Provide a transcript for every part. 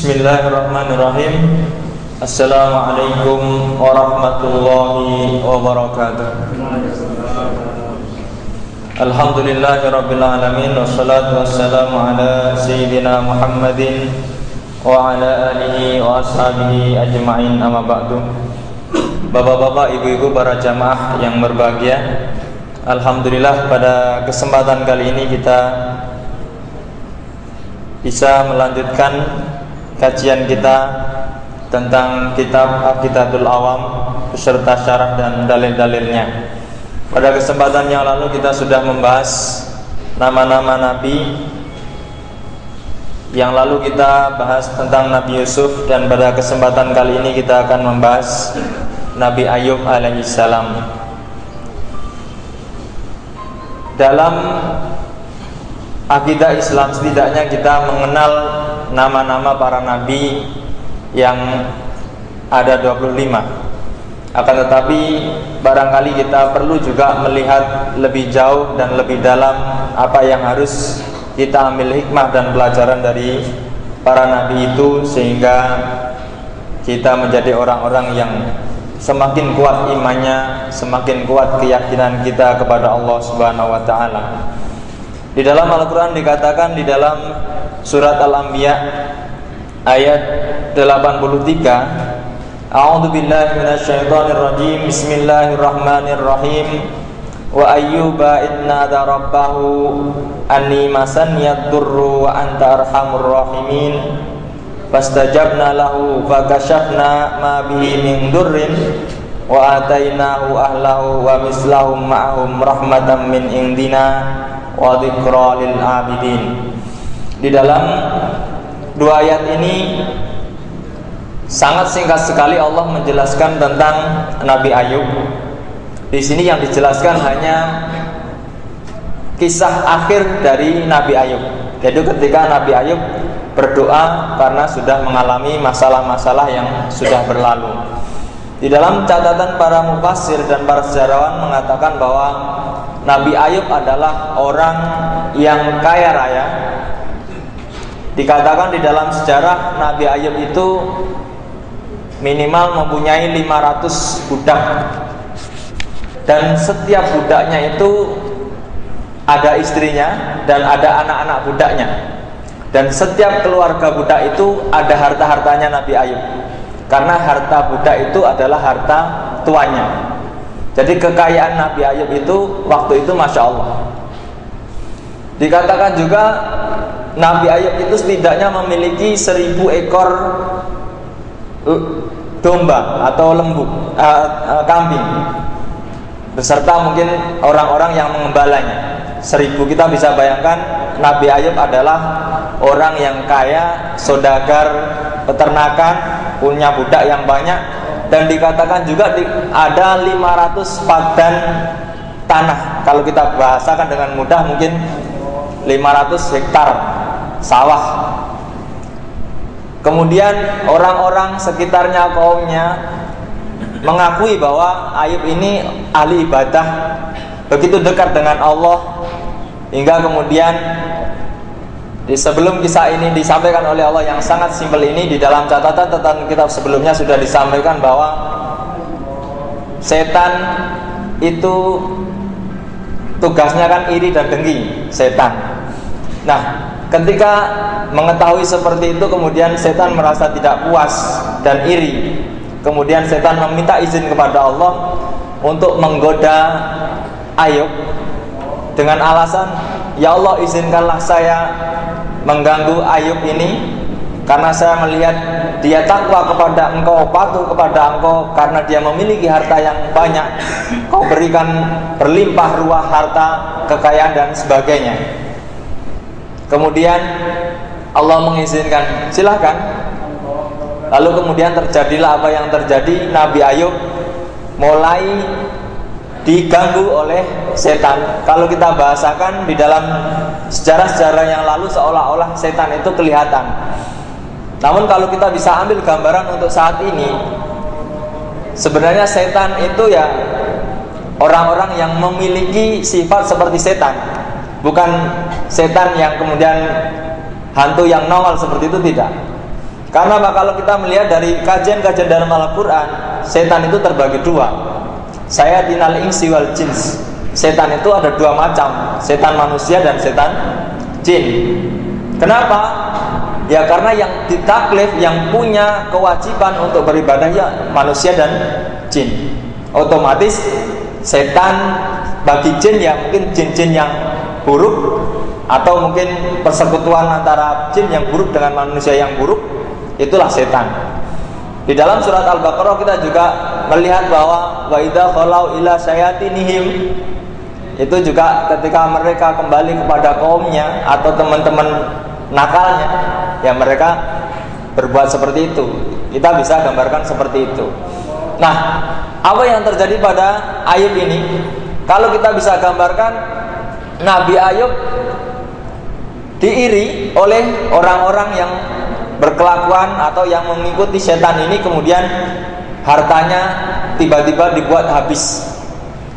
Bismillahirrahmanirrahim. Assalamualaikum warahmatullahi wabarakatuh. Alhamdulillahirabbil alamin, wassalatu wassalamu ala sayyidina Muhammadin wa ala alihi wa ashabihi ajma'in, amma ba'du. Bapak-bapak, ibu-ibu, para jamaah yang berbahagia, alhamdulillah pada kesempatan kali ini kita bisa melanjutkan kajian kita tentang kitab Aqidatul Awam beserta syarah dan dalil-dalilnya. Pada kesempatan yang lalu kita sudah membahas nama-nama nabi. Yang lalu kita bahas tentang Nabi Yusuf, dan pada kesempatan kali ini kita akan membahas Nabi Ayub alaihissalam. Dalam akidah Islam setidaknya kita mengenal nama-nama para nabi yang ada 25. Akan tetapi barangkali kita perlu juga melihat lebih jauh dan lebih dalam apa yang harus kita ambil hikmah dan pelajaran dari para nabi itu, sehingga kita menjadi orang-orang yang semakin kuat imannya, semakin kuat keyakinan kita kepada Allah Subhanahu wa taala. Di dalam Al-Quran dikatakan di dalam surat Al-Anbiya ayat 83, A'udzu billahi minasyaitonir rajim. Bismillahirrahmanirrahim. Wa ayyuba idnada rabbahu anni masanniyad durru wa anta arhamur rahimin. Fastajabna lahu fakashafna ma bihi min durrin wa atainahu ahlahu wa mislahum ma'ahum rahmatan min indina wa dzikra lil abidin. Di dalam dua ayat ini sangat singkat sekali Allah menjelaskan tentang Nabi Ayub. Di sini yang dijelaskan hanya kisah akhir dari Nabi Ayub, yaitu ketika Nabi Ayub berdoa karena sudah mengalami masalah-masalah yang sudah berlalu. Di dalam catatan para mufassir dan para sejarawan mengatakan bahwa Nabi Ayub adalah orang yang kaya raya. Dikatakan di dalam sejarah Nabi Ayub itu minimal mempunyai 500 budak, dan setiap budaknya itu ada istrinya dan ada anak-anak budaknya, dan setiap keluarga budak itu ada harta-hartanya Nabi Ayub, karena harta budak itu adalah harta tuannya. Jadi kekayaan Nabi Ayub itu waktu itu Masya Allah. Dikatakan juga Nabi Ayub itu setidaknya memiliki 1000 ekor domba atau lembu, kambing, beserta mungkin orang-orang yang mengembalanya. 1000, kita bisa bayangkan Nabi Ayub adalah orang yang kaya, saudagar, peternakan, punya budak yang banyak. Dan dikatakan juga ada 500 paddan tanah. Kalau kita bahasakan dengan mudah mungkin 500 hektar sawah. Kemudian orang-orang sekitarnya, kaumnya mengakui bahwa Ayub ini ahli ibadah, begitu dekat dengan Allah, hingga kemudian sebelum kisah ini disampaikan oleh Allah yang sangat simpel ini, di dalam catatan tentang kitab sebelumnya sudah disampaikan bahwa setan itu tugasnya kan iri dan dengki, setan. Nah, ketika mengetahui seperti itu, kemudian setan merasa tidak puas dan iri. Kemudian setan meminta izin kepada Allah untuk menggoda Ayub dengan alasan, ya Allah, izinkanlah saya mengganggu Ayub ini, karena saya melihat dia takwa kepada engkau, patuh kepada engkau, karena dia memiliki harta yang banyak. Kau berikan berlimpah ruah harta, kekayaan dan sebagainya. Kemudian Allah mengizinkan, silahkan. Lalu kemudian terjadilah apa yang terjadi. Nabi Ayub mulai diganggu oleh setan. Kalau kita bahasakan di dalam sejarah-sejarah yang lalu, seolah-olah setan itu kelihatan. Namun kalau kita bisa ambil gambaran untuk saat ini, sebenarnya setan itu ya orang-orang yang memiliki sifat seperti setan. Bukan setan yang kemudian hantu yang nongol seperti itu, tidak. Karena kalau kita melihat dari kajian-kajian dalam Al-Quran, setan itu terbagi dua. Sayatinal insi wal jins. Setan itu ada dua macam, setan manusia dan setan jin. Kenapa? Ya karena yang ditaklif, yang punya kewajiban untuk beribadah ya manusia dan jin. Otomatis setan bagi jin ya mungkin jin-jin yang buruk, atau mungkin persekutuan antara jin yang buruk dengan manusia yang buruk, itulah setan. Di dalam surat Al-Baqarah kita juga melihat bahwa wa idza khalau ila syayatinihim, itu juga ketika mereka kembali kepada kaumnya atau teman-teman nakalnya, ya mereka berbuat seperti itu. Kita bisa gambarkan seperti itu. Nah, apa yang terjadi pada Ayub ini? Kalau kita bisa gambarkan, Nabi Ayub diiri oleh orang-orang yang berkelakuan atau yang mengikuti setan ini, kemudian hartanya tiba-tiba dibuat habis.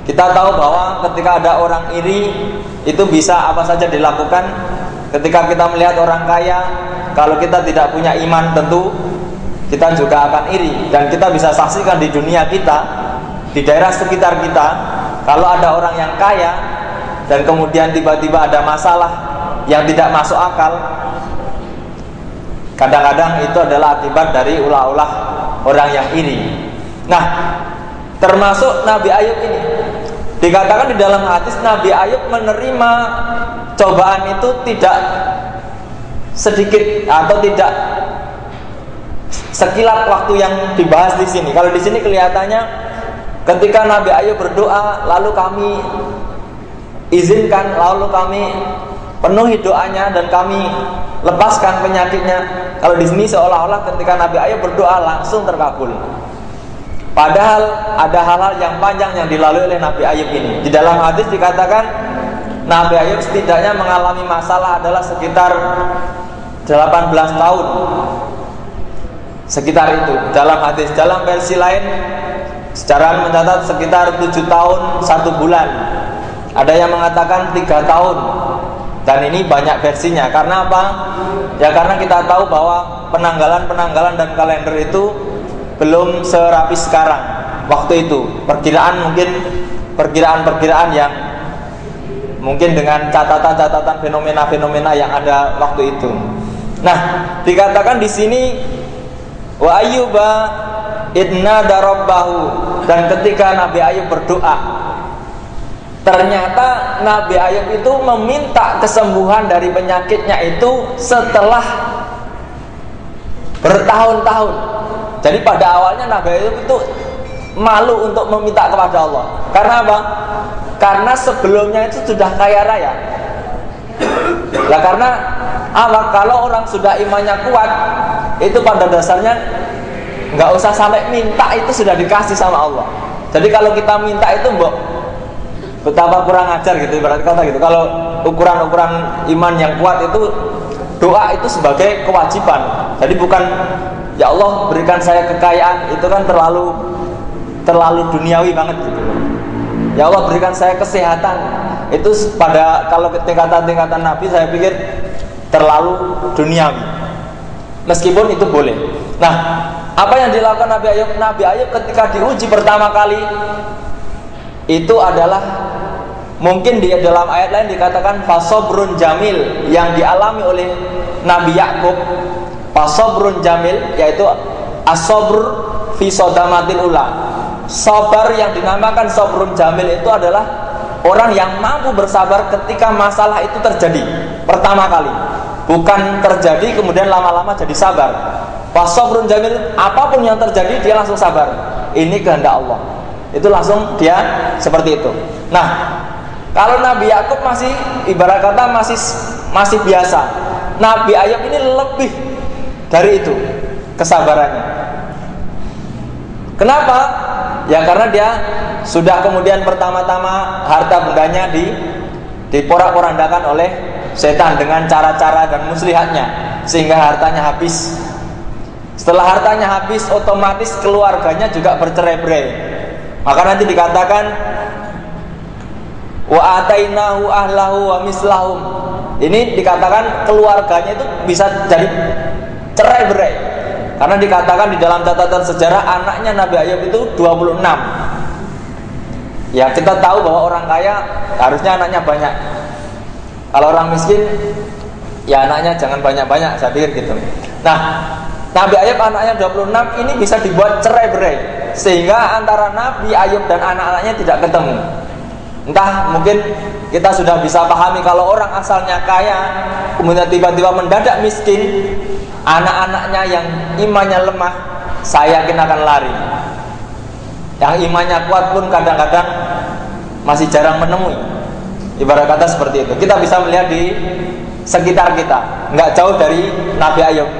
Kita tahu bahwa ketika ada orang iri, itu bisa apa saja dilakukan. Ketika kita melihat orang kaya, kalau kita tidak punya iman, tentu kita juga akan iri. Dan kita bisa saksikan di dunia kita, di daerah sekitar kita, kalau ada orang yang kaya dan kemudian tiba-tiba ada masalah yang tidak masuk akal, kadang-kadang itu adalah akibat dari ulah-ulah orang yang iri. Nah, termasuk Nabi Ayub ini. Dikatakan di dalam hadis, Nabi Ayub menerima cobaan itu tidak sedikit atau tidak sekilap waktu yang dibahas di sini. Kalau di sini kelihatannya ketika Nabi Ayub berdoa, lalu kami izinkan, lalu kami penuhi doanya dan kami lepaskan penyakitnya. Kalau di sini seolah-olah ketika Nabi Ayub berdoa langsung terkabul. Padahal ada hal-hal yang panjang yang dilalui oleh Nabi Ayub ini. Di dalam hadis dikatakan Nabi Ayub setidaknya mengalami masalah adalah sekitar 18 tahun. Sekitar itu dalam hadis. Dalam versi lain secara mencatat sekitar 7 tahun 1 bulan. Ada yang mengatakan 3 tahun. Dan ini banyak versinya. Karena apa? Ya karena kita tahu bahwa penanggalan dan kalender itu belum serapi sekarang. Waktu itu perkiraan yang mungkin dengan catatan-catatan fenomena-fenomena yang ada waktu itu. Nah, dikatakan di sini wa ayyuba idna darabbahu, dan ketika Nabi Ayub berdoa, ternyata Nabi Ayub itu meminta kesembuhan dari penyakitnya itu setelah bertahun-tahun. Jadi pada awalnya Nabi Ayub itu malu untuk meminta kepada Allah. Karena apa? Karena sebelumnya itu sudah kaya raya. Lah karena apa? Kalau orang sudah imannya kuat, itu pada dasarnya nggak usah sampai minta, itu sudah dikasih sama Allah. Jadi kalau kita minta itu betapa kurang ajar gitu, berarti kata gitu. Kalau ukuran iman yang kuat itu, doa itu sebagai kewajiban. Jadi bukan ya Allah berikan saya kekayaan, itu kan terlalu duniawi banget gitu. Ya Allah berikan saya kesehatan, itu pada kalau tingkatan Nabi saya pikir terlalu duniawi. Meskipun itu boleh. Nah, apa yang dilakukan Nabi Ayub? Nabi Ayub ketika diuji pertama kali itu adalah, mungkin di dalam ayat lain dikatakan fasobrun jamil, yang dialami oleh Nabi Yakub. Fasobrun jamil yaitu asobr fi sodamatil ula. Sabar yang dinamakan sobrun jamil itu adalah orang yang mampu bersabar ketika masalah itu terjadi pertama kali, bukan terjadi kemudian lama-lama jadi sabar. Fasobrun jamil, apapun yang terjadi dia langsung sabar. Ini kehendak Allah. Itu langsung dia seperti itu. Nah, kalau Nabi Yakub masih ibarat kata masih biasa. Nabi Ayub ini lebih dari itu kesabarannya. Kenapa? Ya karena dia sudah kemudian pertama-tama harta bendanya diporak-porandakan oleh setan dengan cara-cara dan muslihatnya, sehingga hartanya habis. Setelah hartanya habis, otomatis keluarganya juga bercerai-berai. Maka nanti dikatakan wa atainahu ahlahu wa mislahum. Ini dikatakan keluarganya itu bisa jadi cerai-berai. Karena dikatakan di dalam catatan sejarah anaknya Nabi Ayub itu 26. Ya kita tahu bahwa orang kaya harusnya anaknya banyak. Kalau orang miskin ya anaknya jangan banyak-banyak, saya pikir gitu. Nah, Nabi Ayub anaknya 26 ini bisa dibuat cerai-berai, sehingga antara Nabi Ayub dan anak-anaknya tidak ketemu. Entah mungkin kita sudah bisa pahami kalau orang asalnya kaya kemudian tiba-tiba mendadak miskin, anak-anaknya yang imannya lemah saya yakin akan lari. Yang imannya kuat pun kadang-kadang masih jarang menemui. Ibarat kata seperti itu. Kita bisa melihat di sekitar kita, nggak jauh dari Nabi Ayub.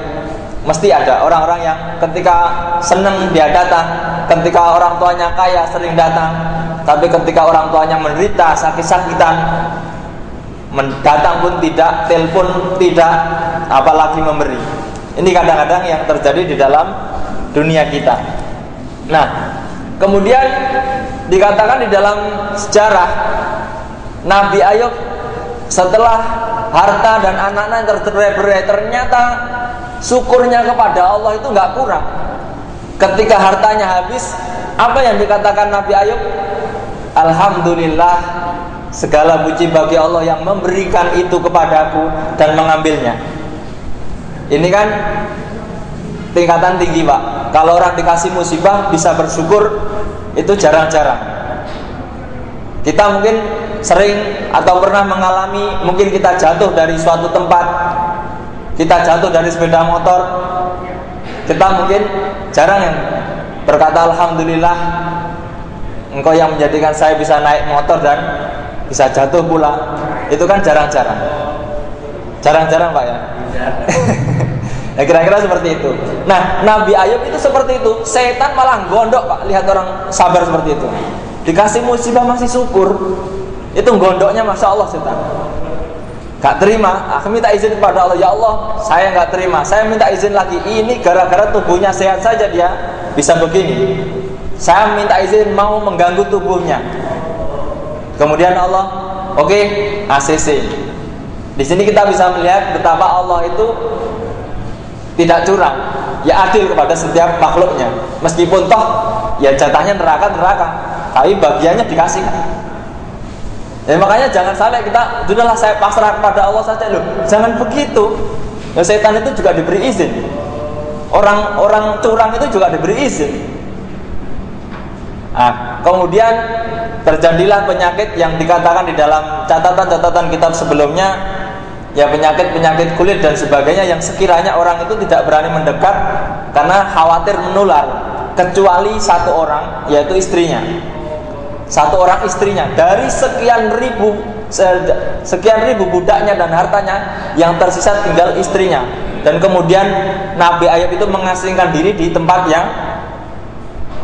Mesti ada orang-orang yang ketika senang dia datang, ketika orang tuanya kaya sering datang, tapi ketika orang tuanya menderita sakit-sakitan datang pun tidak, telepon tidak, apalagi memberi. Ini kadang-kadang yang terjadi di dalam dunia kita. Nah, kemudian dikatakan di dalam sejarah Nabi Ayub setelah harta dan anak-anak tercerai-berai, ternyata syukurnya kepada Allah itu nggak kurang. Ketika hartanya habis, apa yang dikatakan Nabi Ayub? Alhamdulillah, segala puji bagi Allah yang memberikan itu kepadaku dan mengambilnya. Ini kan tingkatan tinggi, Pak. Kalau orang dikasih musibah bisa bersyukur, itu jarang-jarang. Kita mungkin sering atau pernah mengalami, mungkin kita jatuh dari suatu tempat, kita jatuh dari sepeda motor, kita mungkin jarang yang berkata Alhamdulillah, engkau yang menjadikan saya bisa naik motor dan bisa jatuh pula. Itu kan jarang-jarang. Jarang-jarang, Pak ya. Ya kira-kira seperti itu. Nah, Nabi Ayub itu seperti itu. Setan malah gondok, Pak. Lihat orang sabar seperti itu. Dikasih musibah masih syukur. Itu gondoknya Masya Allah setan. Gak terima, aku minta izin kepada Allah. Ya Allah, saya gak terima, saya minta izin lagi. Ini gara-gara tubuhnya sehat saja dia bisa begini. Saya minta izin mau mengganggu tubuhnya. Kemudian Allah, oke, ACC. Di sini kita bisa melihat betapa Allah itu tidak curang, ya adil kepada setiap makhluknya. Meskipun toh ya jatahnya neraka, tapi bagiannya dikasihkan. Ya makanya jangan sampai kita, sudahlah saya pasrah kepada Allah saja loh. Jangan begitu. Ya, setan itu juga diberi izin. Orang curang itu juga diberi izin. Nah, kemudian terjadilah penyakit yang dikatakan di dalam catatan-catatan kitab sebelumnya, ya penyakit kulit dan sebagainya, yang sekiranya orang itu tidak berani mendekat karena khawatir menular, kecuali satu orang, yaitu istrinya. Satu orang istrinya dari sekian ribu budaknya dan hartanya, yang tersisa tinggal istrinya. Dan kemudian Nabi Ayub itu mengasingkan diri di tempat yang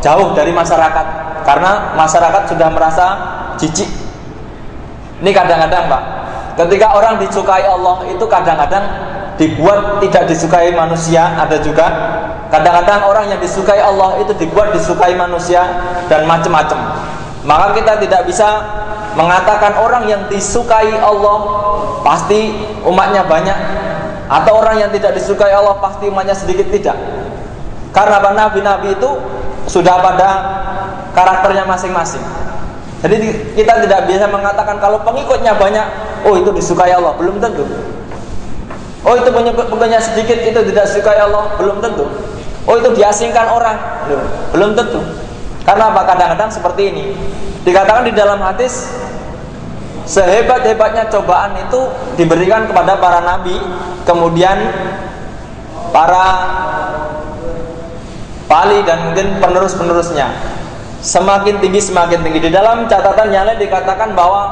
jauh dari masyarakat, karena masyarakat sudah merasa jijik. Ini kadang-kadang, Pak, ketika orang disukai Allah itu kadang-kadang dibuat tidak disukai manusia. Ada juga kadang-kadang orang yang disukai Allah itu dibuat disukai manusia dan macam-macam. Maka kita tidak bisa mengatakan orang yang disukai Allah pasti umatnya banyak, atau orang yang tidak disukai Allah pasti umatnya sedikit. Tidak. Karena nabi-nabi itu sudah pada karakternya masing-masing. Jadi kita tidak bisa mengatakan kalau pengikutnya banyak, oh itu disukai Allah. Belum tentu. Oh itu pengikutnya sedikit, itu tidak disukai Allah. Belum tentu. Oh itu diasingkan orang. Belum tentu. Karena apa? Kadang-kadang seperti ini. Dikatakan di dalam hadis, sehebat-hebatnya cobaan itu diberikan kepada para nabi, kemudian para wali dan mungkin penerus-penerusnya. Semakin tinggi semakin tinggi. Di dalam catatan yang lain dikatakan bahwa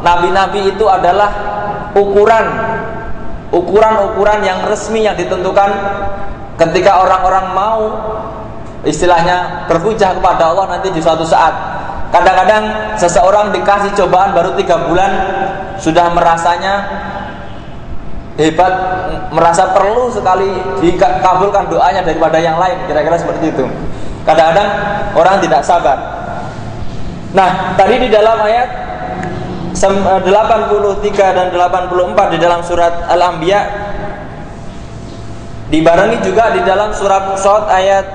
nabi-nabi itu adalah ukuran yang resmi yang ditentukan ketika orang-orang mau istilahnya berhujah kepada Allah nanti di suatu saat. Kadang-kadang seseorang dikasih cobaan baru 3 bulan sudah merasanya hebat, merasa perlu sekali dikabulkan doanya daripada yang lain. Kira-kira seperti itu. Kadang-kadang orang tidak sabar. Nah, tadi di dalam ayat 83 dan 84 di dalam surat Al-Anbiya Dibarengi juga di dalam surat Shad ayat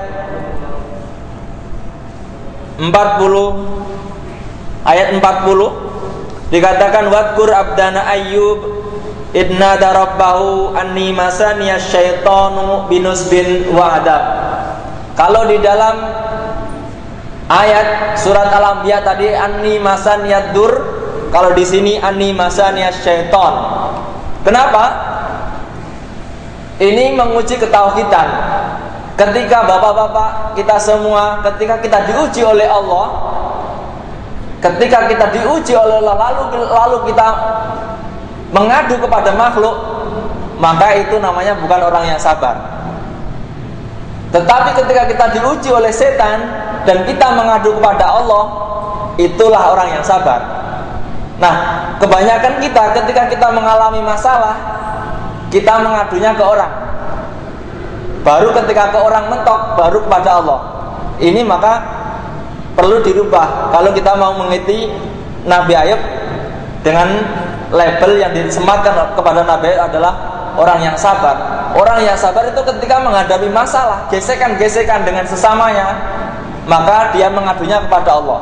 40 dikatakan wadkur abdana Ayyub idnada rabbahu anni masaniya syaitanu binusbin wa adab. Kalau di dalam ayat surat Al-Anbiya tadi anni masaniyad dur, kalau di sini anni masaniyas syaiton. Kenapa? Ini menguji ketauhidan. Ketika bapak-bapak kita semua, ketika kita diuji oleh Allah, ketika kita diuji oleh Allah, lalu kita mengadu kepada makhluk, maka itu namanya bukan orang yang sabar. Tetapi ketika kita diuji oleh setan dan kita mengadu kepada Allah, itulah orang yang sabar. Nah, kebanyakan kita ketika kita mengalami masalah, kita mengadunya ke orang. Baru ketika ke orang mentok, baru kepada Allah. Ini maka perlu dirubah. Kalau kita mau mengikuti Nabi Ayub dengan label yang disematkan kepada Nabi Ayub adalah orang yang sabar. Orang yang sabar itu ketika menghadapi masalah, gesekan-gesekan dengan sesamanya, maka dia mengadunya kepada Allah.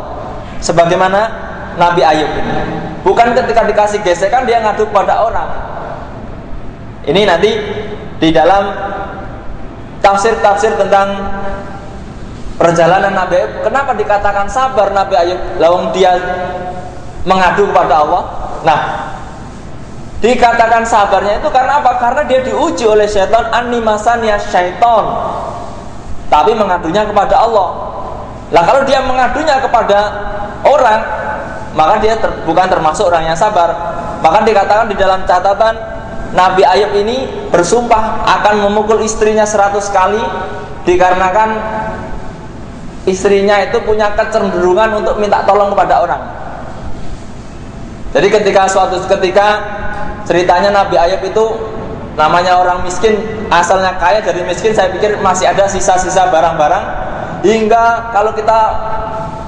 Sebagaimana Nabi Ayub ini. Bukan ketika dikasih gesekan dia ngadu kepada orang. Ini nanti di dalam tafsir-tafsir tentang perjalanan Nabi Ayub, kenapa dikatakan sabar Nabi Ayub lawang dia mengadu kepada Allah. Nah, dikatakan sabarnya itu karena apa? Karena dia diuji oleh syaitan, anni masaniyas syaiton, tapi mengadunya kepada Allah. Lah kalau dia mengadunya kepada orang, maka dia bukan termasuk orang yang sabar. Bahkan dikatakan di dalam catatan Nabi Ayub ini bersumpah akan memukul istrinya 100 kali, dikarenakan istrinya itu punya kecenderungan untuk minta tolong kepada orang. Jadi suatu ketika ceritanya Nabi Ayub itu namanya orang miskin, asalnya kaya dari miskin, saya pikir masih ada sisa-sisa barang-barang, hingga kalau kita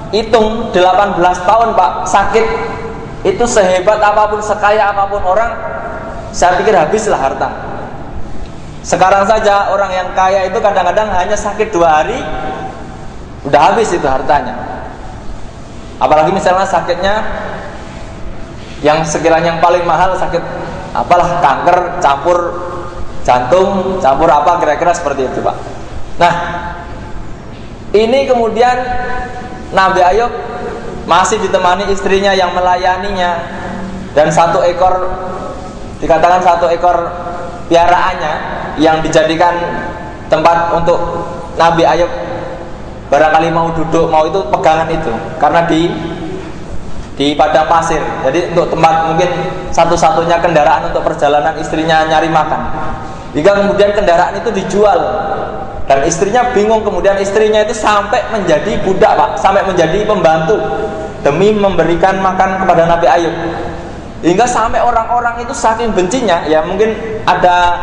hitung 18 tahun Pak sakit, itu sehebat apapun, sekaya apapun orang, saya pikir habislah harta. Sekarang saja orang yang kaya itu kadang-kadang hanya sakit 2 hari udah habis itu hartanya. Apalagi misalnya sakitnya yang sekiranya yang paling mahal, sakit apalah, kanker campur jantung, campur apa, kira-kira seperti itu Pak. Nah, ini kemudian Nabi Ayub masih ditemani istrinya yang melayaninya, dan 1 ekor, dikatakan 1 ekor piaraannya yang dijadikan tempat untuk Nabi Ayub barangkali mau duduk, mau itu pegangan itu, karena di padang pasir. Jadi untuk tempat mungkin satu-satunya kendaraan untuk perjalanan istrinya nyari makan. Hingga kemudian kendaraan itu dijual, dan istrinya bingung. Kemudian istrinya itu sampai menjadi budak Pak, sampai menjadi pembantu demi memberikan makan kepada Nabi Ayub. Hingga sampai orang-orang itu saking bencinya, ya mungkin ada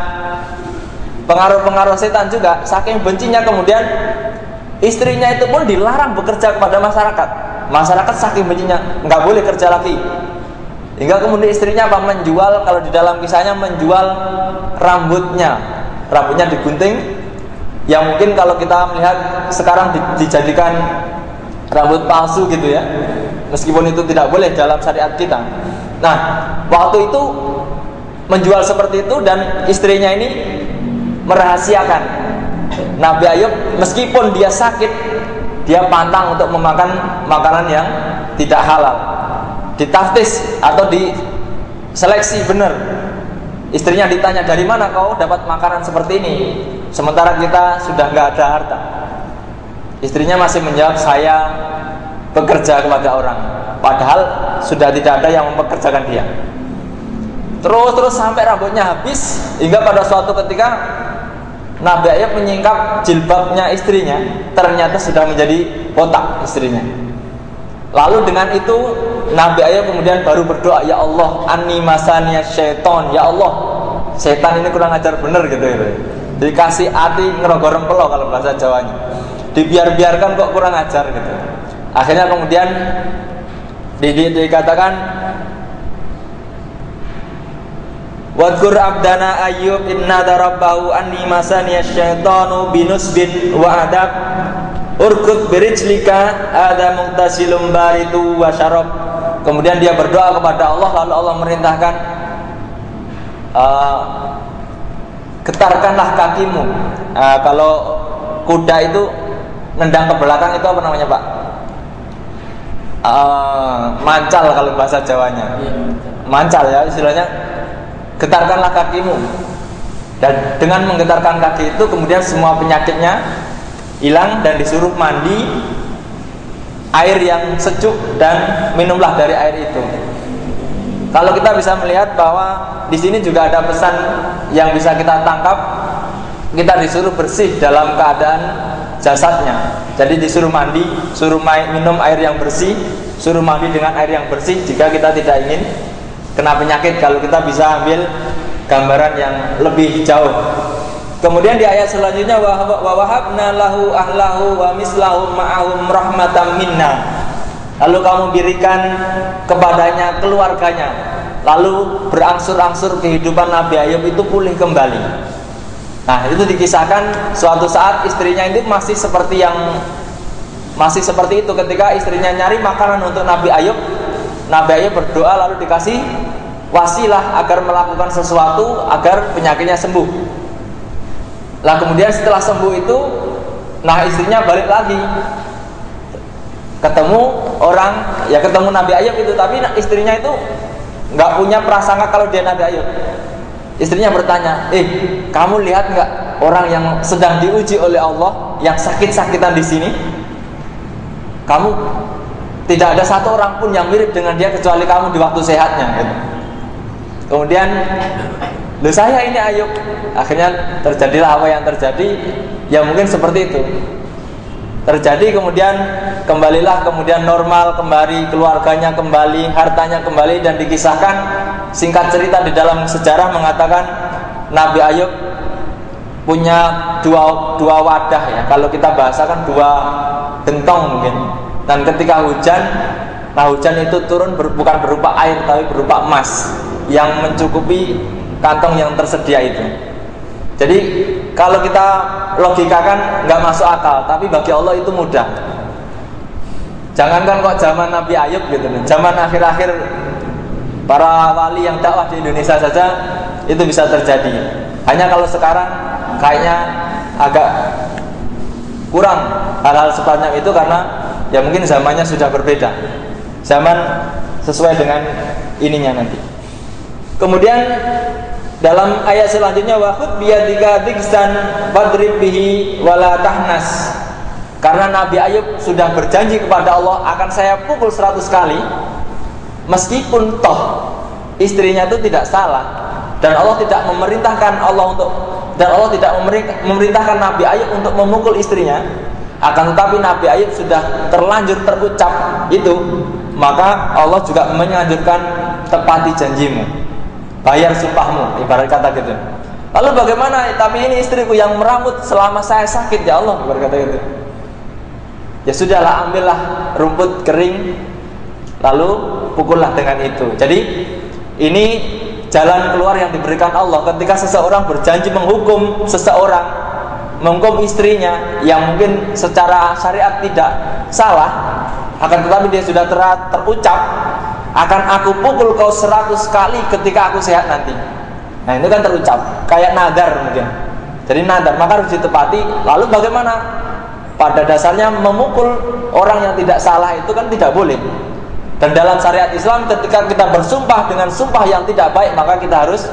pengaruh-pengaruh setan juga, saking bencinya kemudian istrinya itu pun dilarang bekerja kepada masyarakat. Masyarakat saking bencinya, nggak boleh kerja lagi. Hingga kemudian istrinya apa? Menjual, kalau di dalam kisahnya menjual rambutnya digunting, yang mungkin kalau kita melihat sekarang dijadikan rambut palsu gitu ya, meskipun itu tidak boleh dalam syariat kita. Nah, waktu itu menjual seperti itu, dan istrinya ini merahasiakan. Nabi Ayub meskipun dia sakit, dia pantang untuk memakan makanan yang tidak halal. Ditaftis atau diseleksi benar. Istrinya ditanya, dari mana kau dapat makanan seperti ini, sementara kita sudah nggak ada harta. Istrinya masih menjawab, saya bekerja kepada orang, padahal sudah tidak ada yang mempekerjakan dia. Terus sampai rambutnya habis, hingga pada suatu ketika Nabi Ayub menyingkap jilbabnya istrinya, ternyata sudah menjadi botak istrinya. Lalu dengan itu Nabi Ayub kemudian baru berdoa, ya Allah, anni masaniyas syaiton, ya Allah, setan ini kurang ajar bener gitu. Dikasih hati ngerogoh rempelo kalau bahasa Jawanya, dibiarkan kok kurang ajar gitu. Akhirnya kemudian dikatakan Wadkur abdana Ayyub inna darabbahu anni masaniya syaitanu binusbin wa adab urkut birijlika ada muqtasilum baritu wa syarab. Kemudian dia berdoa kepada Allah, lalu Allah merintahkan, getarkanlah kakimu. Kalau kuda itu nendang ke belakang itu apa namanya Pak? Mancal kalau bahasa Jawanya. Mancal ya istilahnya. Getarkanlah kakimu. Dan dengan menggetarkan kaki itu kemudian semua penyakitnya hilang dan disuruh mandi air yang sejuk dan minumlah dari air itu. Kalau kita bisa melihat bahwa di sini juga ada pesan yang bisa kita tangkap, kita disuruh bersih dalam keadaan jasadnya. Jadi disuruh mandi, suruh minum air yang bersih, suruh mandi dengan air yang bersih jika kita tidak ingin kena penyakit. Kalau kita bisa ambil gambaran yang lebih jauh. Kemudian di ayat selanjutnya wa wahabna lahu ahlahu wa mislahu ma'ahum rahmatan minna. Lalu kamu berikan kepadanya keluarganya. Lalu berangsur-angsur kehidupan Nabi Ayub itu pulih kembali. Nah, itu dikisahkan suatu saat istrinya itu masih seperti itu ketika istrinya nyari makanan untuk Nabi Ayub. Nabi Ayub berdoa lalu dikasih wasilah agar melakukan sesuatu agar penyakitnya sembuh. Lah kemudian setelah sembuh itu, nah istrinya balik lagi, ketemu Nabi Ayub itu, tapi istrinya itu nggak punya prasangka kalau dia Nabi Ayub. Istrinya bertanya, kamu lihat nggak orang yang sedang diuji oleh Allah yang sakit-sakitan di sini? Kamu tidak ada satu orang pun yang mirip dengan dia kecuali kamu di waktu sehatnya. Gitu. Kemudian, loh saya ini Ayub. Akhirnya terjadilah apa yang terjadi. Ya mungkin seperti itu. Terjadi kemudian kembalilah kemudian normal kembali, keluarganya kembali, hartanya kembali, dan dikisahkan singkat cerita di dalam sejarah mengatakan Nabi Ayub punya dua wadah ya. Kalau kita bahasakan dua gentong mungkin. Dan ketika hujan, nah hujan itu turun bukan berupa air tapi berupa emas yang mencukupi kantong yang tersedia itu. Jadi kalau kita logikakan nggak masuk akal, tapi bagi Allah itu mudah. Jangankan kok zaman Nabi Ayub gitu, zaman akhir-akhir para wali yang dakwah di Indonesia saja itu bisa terjadi. Hanya kalau sekarang kayaknya agak kurang hal-hal sepanjang itu karena ya mungkin zamannya sudah berbeda. Zaman sesuai dengan ininya nanti. Kemudian dalam ayat selanjutnya wahud biyadika diksan fadrib bihi wala tahnas. Karena Nabi Ayub sudah berjanji kepada Allah akan saya pukul 100 kali, meskipun toh istrinya itu tidak salah dan Allah tidak memerintahkan memerintahkan Nabi Ayub untuk memukul istrinya. Akan tetapi Nabi Ayub sudah terlanjur terucap itu, maka Allah juga menganjurkan tepati janjimu, bayar sumpahmu, ibarat kata gitu. Lalu bagaimana? Tapi ini istriku yang meramut selama saya sakit ya Allah, ibarat kata gitu. Ya sudahlah, ambillah rumput kering, lalu pukullah dengan itu. Jadi ini jalan keluar yang diberikan Allah ketika seseorang berjanji menghukum seseorang, menghukum istrinya yang mungkin secara syariat tidak salah, akan tetapi dia sudah terucap, akan aku pukul kau 100 kali ketika aku sehat nanti. Nah itu kan terucap, kayak nadar mungkin. Jadi nadar, maka harus ditepati. Lalu bagaimana? Pada dasarnya memukul orang yang tidak salah itu kan tidak boleh. Dan dalam syariat Islam ketika kita bersumpah dengan sumpah yang tidak baik, maka kita harus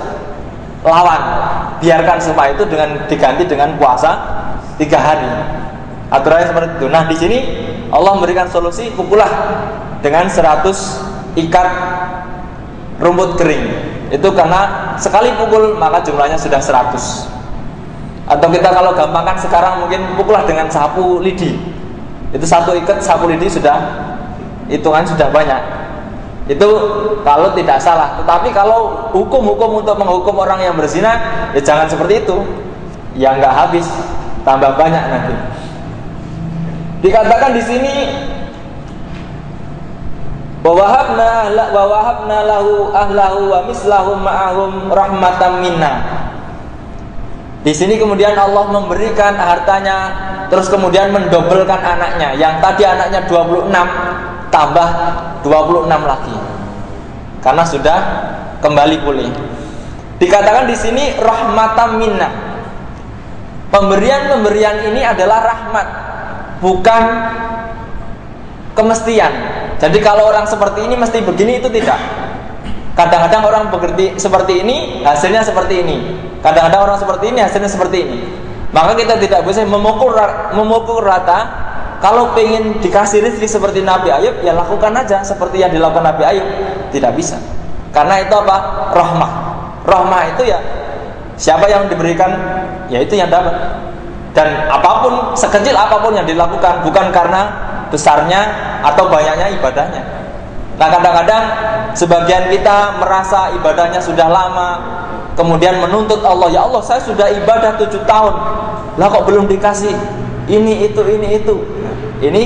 lawan. Biarkan sumpah itu diganti dengan puasa 3 hari. Aturannya seperti itu. Nah di sini Allah memberikan solusi, pukullah dengan 100 ikat rumput kering. Itu karena sekali pukul maka jumlahnya sudah 100. Atau kita kalau gampangkan sekarang mungkin pukullah dengan sapu lidi. Itu satu ikat sapu lidi sudah hitungan sudah banyak. Itu kalau tidak salah. Tetapi kalau hukum-hukum untuk menghukum orang yang berzina, ya jangan seperti itu. Ya nggak habis, tambah banyak nanti. Dikatakan di sini Wa wahabna lahu ahlahu wa mislahum ma'ahum rahmatan minna. Di sini kemudian Allah memberikan hartanya, terus kemudian mendobelkan anaknya. Yang tadi anaknya 26 tambah 26 lagi. Karena sudah kembali pulih. Dikatakan di sini rahmatan minna. Pemberian-pemberian ini adalah rahmat, bukan kemestian. Jadi kalau orang seperti ini mesti begini, itu tidak. Kadang-kadang orang bekerja seperti ini, hasilnya seperti ini. Kadang-kadang orang seperti ini, hasilnya seperti ini. Maka kita tidak bisa memukul rata. Kalau pengen dikasih rezeki seperti Nabi Ayub, ya lakukan aja seperti yang dilakukan Nabi Ayub. Tidak bisa. Karena itu apa? Rahmah. Rahmah itu ya siapa yang diberikan, ya itu yang dapat. Dan apapun, sekecil apapun yang dilakukan, bukan karena besarnya atau banyaknya ibadahnya. Nah kadang-kadang sebagian kita merasa ibadahnya sudah lama, kemudian menuntut Allah, ya Allah saya sudah ibadah 7 tahun, lah kok belum dikasih ini itu. Ini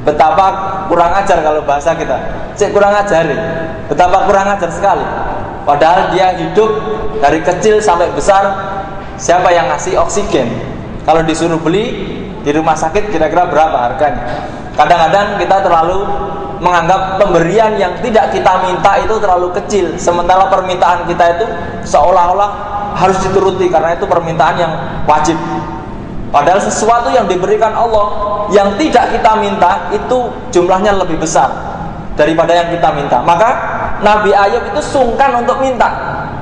betapa kurang ajar kalau bahasa kita. Kurang ajar, betapa kurang ajar sekali. Padahal dia hidup dari kecil sampai besar, siapa yang ngasih oksigen? Kalau disuruh beli di rumah sakit kira-kira berapa harganya? Kadang-kadang kita terlalu menganggap pemberian yang tidak kita minta itu terlalu kecil, sementara permintaan kita itu seolah-olah harus dituruti karena itu permintaan yang wajib. Padahal sesuatu yang diberikan Allah yang tidak kita minta itu jumlahnya lebih besar daripada yang kita minta. Maka Nabi Ayub itu sungkan untuk minta,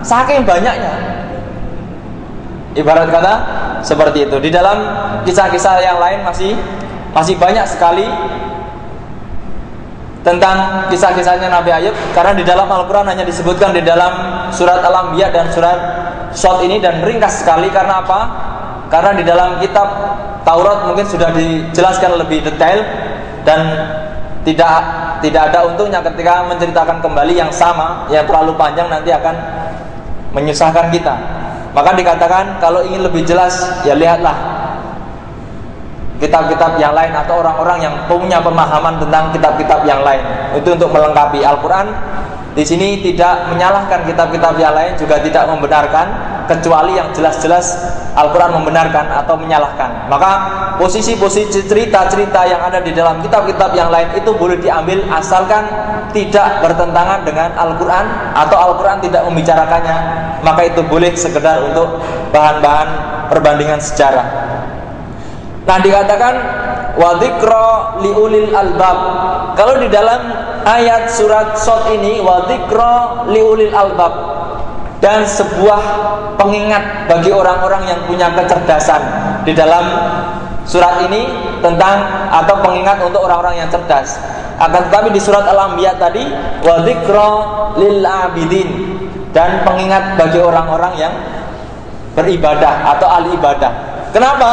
saking banyaknya. Ibarat kata seperti itu. Di dalam kisah-kisah yang lain masih banyak sekali tentang kisah-kisahnya Nabi Ayub, karena di dalam Al-Quran hanya disebutkan di dalam surat Al-Anbiya dan surat Shad ini, dan ringkas sekali. Karena apa? Karena di dalam kitab Taurat mungkin sudah dijelaskan lebih detail, dan tidak ada untungnya ketika menceritakan kembali yang sama, yang terlalu panjang nanti akan menyusahkan kita. Maka dikatakan kalau ingin lebih jelas, ya lihatlah kitab-kitab yang lain atau orang-orang yang punya pemahaman tentang kitab-kitab yang lain. Itu untuk melengkapi Al-Quran. Di sini tidak menyalahkan kitab-kitab yang lain, juga tidak membenarkan, kecuali yang jelas-jelas Al-Quran membenarkan atau menyalahkan. Maka posisi-posisi cerita-cerita yang ada di dalam kitab-kitab yang lain itu boleh diambil asalkan tidak bertentangan dengan Al-Quran atau Al-Quran tidak membicarakannya. Maka itu boleh sekedar untuk bahan-bahan perbandingan sejarah. Nah dikatakan wa dzikra liulil albab. Kalau di dalam ayat surat Shad ini wa dzikra liulil albab, dan sebuah pengingat bagi orang-orang yang punya kecerdasan. Di dalam surat ini tentang atau pengingat untuk orang-orang yang cerdas. Akan tetapi di surat Al-Anbiya tadi wa dzikra lil abidin, dan pengingat bagi orang-orang yang beribadah atau ahli ibadah. Kenapa?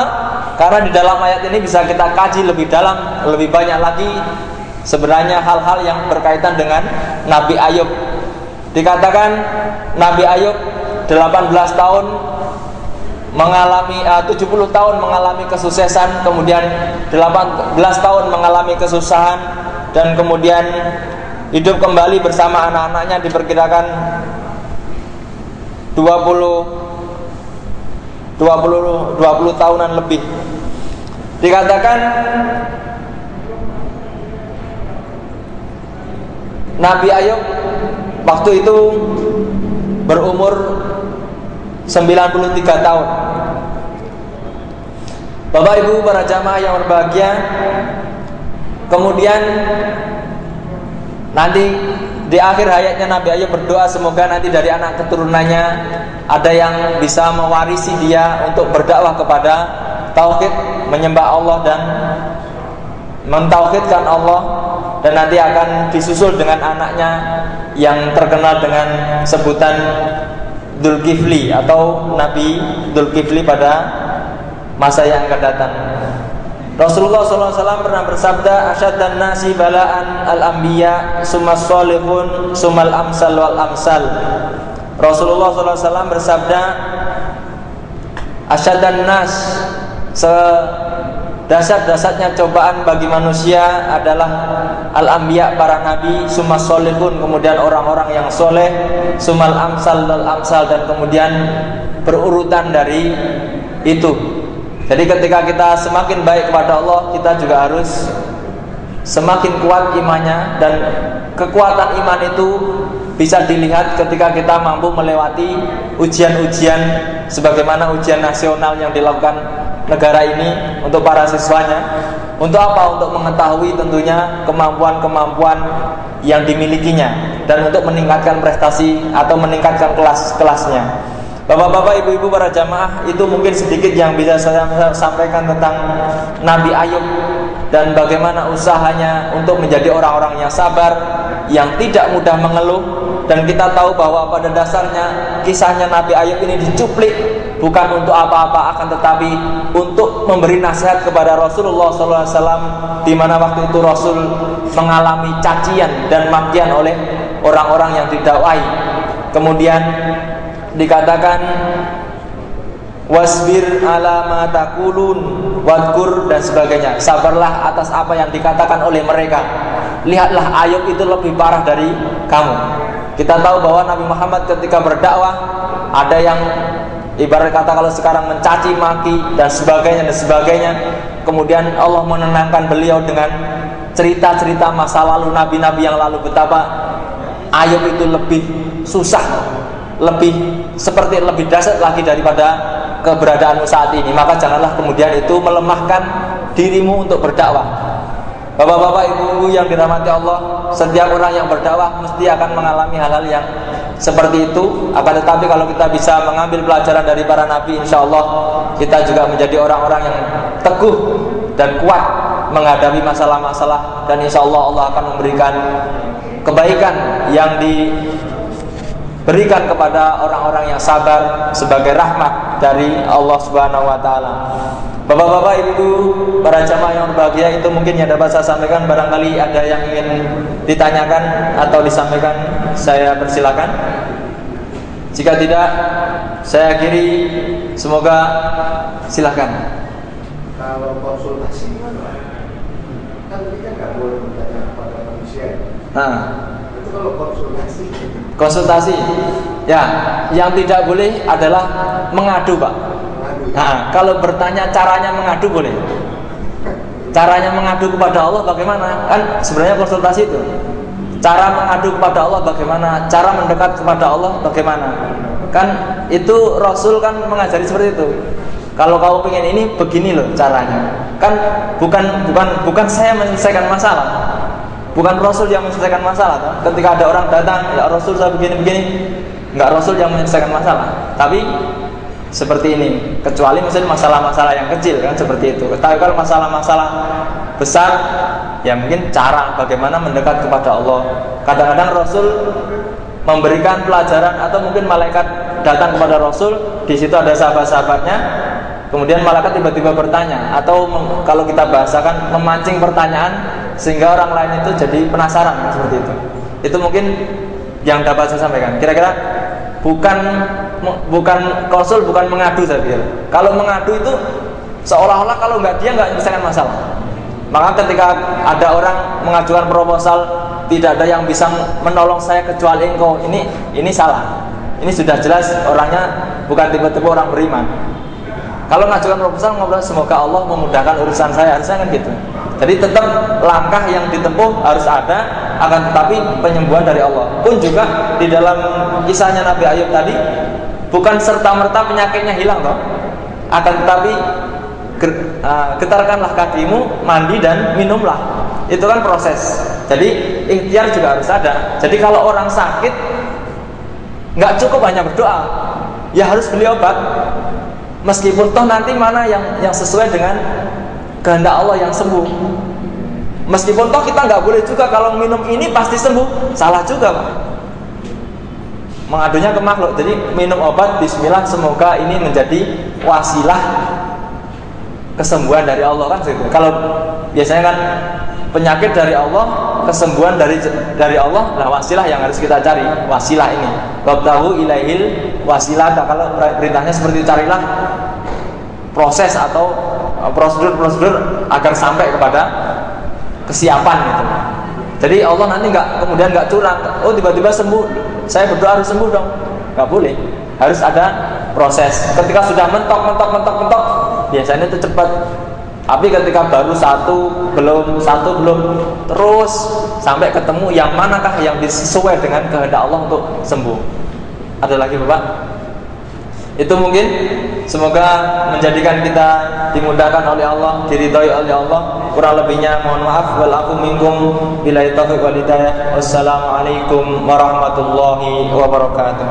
Karena di dalam ayat ini bisa kita kaji lebih dalam, lebih banyak lagi sebenarnya hal-hal yang berkaitan dengan Nabi Ayub. Dikatakan Nabi Ayub 18 tahun mengalami 70 tahun mengalami kesuksesan, kemudian 18 tahun mengalami kesusahan, dan kemudian hidup kembali bersama anak-anaknya diperkirakan 20 tahunan lebih. Dikatakan Nabi Ayub waktu itu berumur 93 tahun. Bapak Ibu para jamaah yang berbahagia, kemudian nanti di akhir hayatnya Nabi Ayub berdoa semoga nanti dari anak keturunannya ada yang bisa mewarisi dia untuk berdakwah kepada tauhid, menyembah Allah dan mentauhidkan Allah, dan nanti akan disusul dengan anaknya yang terkenal dengan sebutan Dzulkifli atau Nabi Dzulkifli pada masa yang akan datang. Rasulullah SAW pernah bersabda, asyaddan nasi balaan al-anbiya summas sholihun summal amsal wal amsal. Rasulullah SAW bersabda, asyaddan nas, sedasar-dasarnya cobaan bagi manusia adalah al-anbiya, para nabi, summa sholihun, kemudian orang-orang yang soleh, sumal amsal lal amsal, dan kemudian berurutan dari itu. Jadi ketika kita semakin baik kepada Allah, kita juga harus semakin kuat imannya, dan kekuatan iman itu bisa dilihat ketika kita mampu melewati ujian-ujian sebagaimana ujian nasional yang dilakukan negara ini untuk para siswanya. Untuk apa? Untuk mengetahui tentunya kemampuan-kemampuan yang dimilikinya dan untuk meningkatkan prestasi atau meningkatkan kelasnya. Bapak-bapak, ibu-ibu, para jamaah, itu mungkin sedikit yang bisa saya sampaikan tentang Nabi Ayub dan bagaimana usahanya untuk menjadi orang-orang yang sabar, yang tidak mudah mengeluh. Dan kita tahu bahwa pada dasarnya kisahnya Nabi Ayub ini dicuplik bukan untuk apa-apa, akan tetapi untuk memberi nasihat kepada Rasulullah SAW, di mana waktu itu Rasul mengalami cacian dan makian oleh orang-orang yang didakwai. Kemudian dikatakan wasbir ala ma taqulun wadkur dan sebagainya, sabarlah atas apa yang dikatakan oleh mereka. Lihatlah Ayub itu lebih parah dari kamu. Kita tahu bahwa Nabi Muhammad ketika berdakwah ada yang ibarat kata kalau sekarang mencaci maki dan sebagainya. Kemudian Allah menenangkan beliau dengan cerita-cerita masa lalu nabi-nabi yang lalu, betapa Ayub itu lebih susah, lebih dahsyat lagi daripada keberadaanmu saat ini. Maka janganlah kemudian itu melemahkan dirimu untuk berdakwah. Bapak-bapak, ibu-ibu yang dirahmati Allah, setiap orang yang berdakwah mesti akan mengalami hal-hal yang seperti itu. Akan tetapi kalau kita bisa mengambil pelajaran dari para nabi, insya Allah kita juga menjadi orang-orang yang teguh dan kuat menghadapi masalah-masalah. Dan insya Allah Allah akan memberikan kebaikan yang diberikan kepada orang-orang yang sabar sebagai rahmat dari Allah Subhanahu wa Ta'ala. Bapak-bapak, ibu, para jamaah yang berbahagia, itu mungkin yang dapat saya sampaikan. Barangkali ada yang ingin ditanyakan atau disampaikan, saya persilakan. Jika tidak, saya akhiri. Semoga silakan. Kalau konsultasi kan kita nggak boleh bertanya kepada manusia. Itu kalau konsultasi ya, yang tidak boleh adalah mengadu, Pak. Nah, kalau bertanya caranya mengadu boleh. Caranya mengadu kepada Allah bagaimana? Kan sebenarnya konsultasi itu. Cara mengadu kepada Allah bagaimana? Cara mendekat kepada Allah bagaimana? Kan itu Rasul kan mengajari seperti itu. Kalau kamu pengen ini, begini loh caranya. Kan bukan saya menyelesaikan masalah. Bukan Rasul yang menyelesaikan masalah. Ketika ada orang datang, ya Rasul saya begini-begini, enggak Rasul yang menyelesaikan masalah. Tapi seperti ini, kecuali misalnya masalah-masalah yang kecil kan seperti itu. Tapi kalau masalah-masalah besar, ya mungkin cara bagaimana mendekat kepada Allah. Kadang-kadang Rasul memberikan pelajaran atau mungkin malaikat datang kepada Rasul, di situ ada sahabat-sahabatnya, kemudian malaikat tiba-tiba bertanya, atau kalau kita bahasakan memancing pertanyaan sehingga orang lain itu jadi penasaran seperti itu. Itu mungkin yang dapat saya sampaikan. Kira-kira bukan konsul, bukan mengadu saya pikir. Kalau mengadu itu seolah-olah kalau dia nggak menyelesaikan masalah. Maka ketika ada orang mengajukan proposal, tidak ada yang bisa menolong saya kecuali engkau, ini salah. Ini sudah jelas orangnya bukan tipe-tipe orang beriman. Kalau mengajukan proposal, ngobrol semoga Allah memudahkan urusan saya, harusnya kan gitu. Jadi tetap langkah yang ditempuh harus ada, akan tetapi penyembuhan dari Allah. Pun juga di dalam kisahnya Nabi Ayub tadi, bukan serta-merta penyakitnya hilang toh. Akan tetapi getarkanlah kakimu, mandi dan minumlah. Itu kan proses. Jadi ikhtiar juga harus ada. Jadi kalau orang sakit nggak cukup hanya berdoa, ya harus beli obat. Meskipun toh nanti mana yang sesuai dengan kehendak Allah yang sembuh. Meskipun toh kita nggak boleh juga kalau minum ini pasti sembuh, salah juga Pak. Mengadunya ke makhluk. Jadi minum obat bismillah, semoga ini menjadi wasilah kesembuhan dari Allah kan gitu. Kalau biasanya kan penyakit dari Allah, kesembuhan dari Allah, nah wasilah yang harus kita cari, wasilah ini. Wabtahu ilaihil wasilah. Kalau perintahnya seperti carilah proses atau prosedur-prosedur agar sampai kepada kesiapan gitu. Jadi Allah nanti kemudian nggak curang. Oh tiba-tiba sembuh, saya berdoa harus sembuh dong. Nggak boleh. Harus ada proses. Ketika sudah mentok, biasanya itu cepat. Tapi ketika baru satu belum, terus sampai ketemu yang manakah yang sesuai dengan kehendak Allah untuk sembuh. Ada lagi Bapak? Itu mungkin semoga menjadikan kita dimudahkan oleh Allah, diridhoi oleh Allah. Kurang lebihnya mohon maaf. Wal afu minkum billahi taufiq wal hidayah. Wassalamualaikum warahmatullahi wabarakatuh.